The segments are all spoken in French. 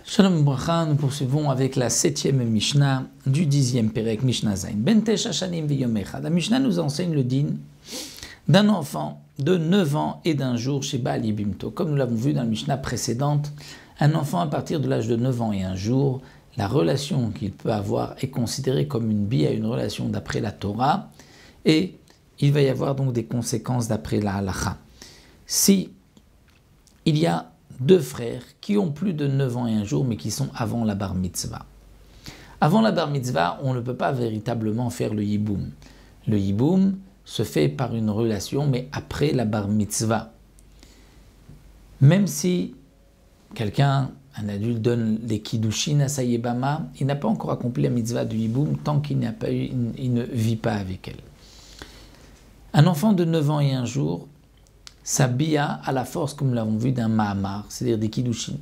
Shalom Bracha, nous poursuivons avec la 7e Mishnah du 10e Perek Mishnah Zayin. Ben Tesh Hashanim v'yom echad. La Mishnah nous enseigne le din d'un enfant de 9 ans et d'un jour chez Baal Yibimto. Comme nous l'avons vu dans la Mishnah précédente, un enfant à partir de l'âge de 9 ans et un jour, la relation qu'il peut avoir est considérée comme une bia, une relation d'après la Torah, et il va y avoir donc des conséquences d'après la halacha. Si il y a deux frères qui ont plus de 9 ans et un jour, mais qui sont avant la bar mitzvah. Avant la bar mitzvah, on ne peut pas véritablement faire le yiboum. Le yiboum se fait par une relation, mais après la bar mitzvah. Même si quelqu'un, un adulte, donne les kiddushin à sa yébama, il n'a pas encore accompli la mitzvah du yiboum tant qu'il n'a pas eu, il ne vit pas avec elle. Un enfant de 9 ans et un jour, sa bia a la force, comme nous l'avons vu, d'un ma'amar, c'est-à-dire des kiddushin.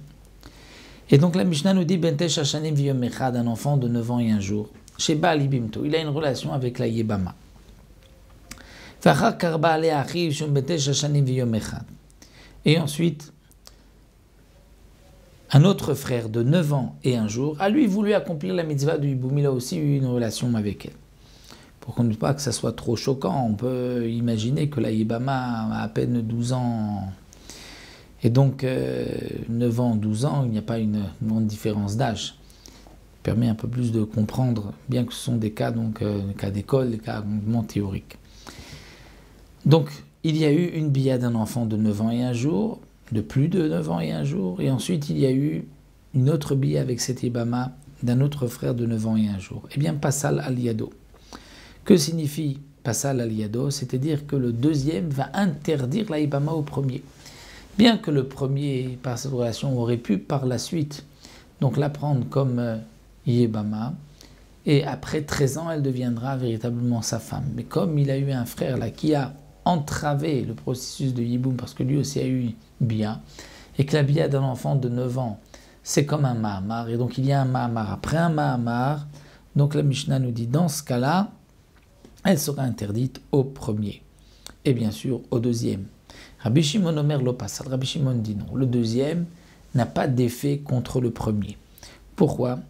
Et donc la Mishnah nous dit Ben Tesh Hashanim v'yom echad, un enfant de 9 ans et un jour, chez Baal Yibimto, il a une relation avec la yébama. Et ensuite, un autre frère de 9 ans et un jour a lui voulu accomplir la mitzvah du yiboum, il a aussi eu une relation avec elle. Pour qu'on ne dise pas que ça soit trop choquant, on peut imaginer que la yébama a à peine 12 ans. Et donc, 9 ans, 12 ans, il n'y a pas une grande différence d'âge. Ça permet un peu plus de comprendre, bien que ce sont des cas, donc, cas d'école, des cas complètement théoriques. Donc, il y a eu une bia d'un enfant de 9 ans et un jour, de plus de 9 ans et un jour, et ensuite il y a eu une autre bia avec cette yébama d'un autre frère de 9 ans et un jour. Eh bien, Passal al-Yado. Que signifie Passal al-Yado? C'est-à-dire que le deuxième va interdire la yébama au premier. Bien que le premier, par cette relation, aurait pu par la suite donc la prendre comme yébama, et après 13 ans, elle deviendra véritablement sa femme. Mais comme il a eu un frère là qui a entravé le processus de yiboum, parce que lui aussi a eu bia, et que la bia d'un enfant de 9 ans, c'est comme un ma'amar, et donc il y a un ma'amar après un ma'amar, donc la Mishnah nous dit dans ce cas-là, elle sera interdite au premier, et bien sûr au deuxième. Rabbi Shimon Omer lo passal, Rabbi Shimon dit non, le deuxième n'a pas d'effet contre le premier. Pourquoi?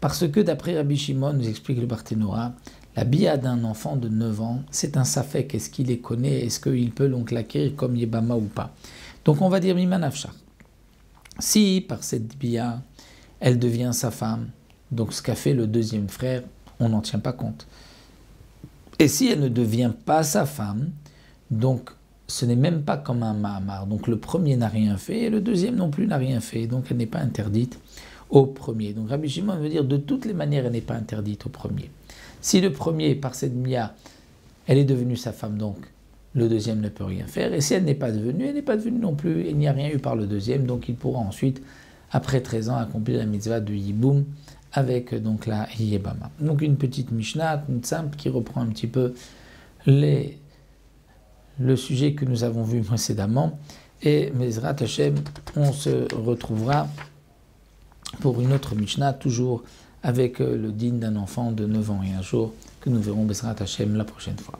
Parce que d'après Rabbi Shimon, nous explique le Barthénora, la bia d'un enfant de 9 ans, c'est un safek, est-ce qu'il les connaît, est-ce qu'il peut donc l'acquérir comme yébama ou pas? Donc on va dire Miman Afshar. Si par cette bia, elle devient sa femme, donc ce qu'a fait le deuxième frère, on n'en tient pas compte. Et si elle ne devient pas sa femme, donc ce n'est même pas comme un ma'amar. Donc le premier n'a rien fait et le deuxième non plus n'a rien fait. Donc elle n'est pas interdite au premier. Donc Rabbi Shimon veut dire de toutes les manières elle n'est pas interdite au premier. Si le premier, par cette bia, elle est devenue sa femme, donc le deuxième ne peut rien faire. Et si elle n'est pas devenue, elle n'est pas devenue non plus. Il n'y a rien eu par le deuxième. Donc il pourra ensuite, après 13 ans, accomplir la mitzvah de yiboum avec donc la yébama. Donc une petite Mishnah, une simple, qui reprend un petit peu le sujet que nous avons vu précédemment. Et Bezrat Hashem, on se retrouvera pour une autre Mishnah, toujours avec le din d'un enfant de 9 ans et un jour, que nous verrons Bezrat Hashem la prochaine fois.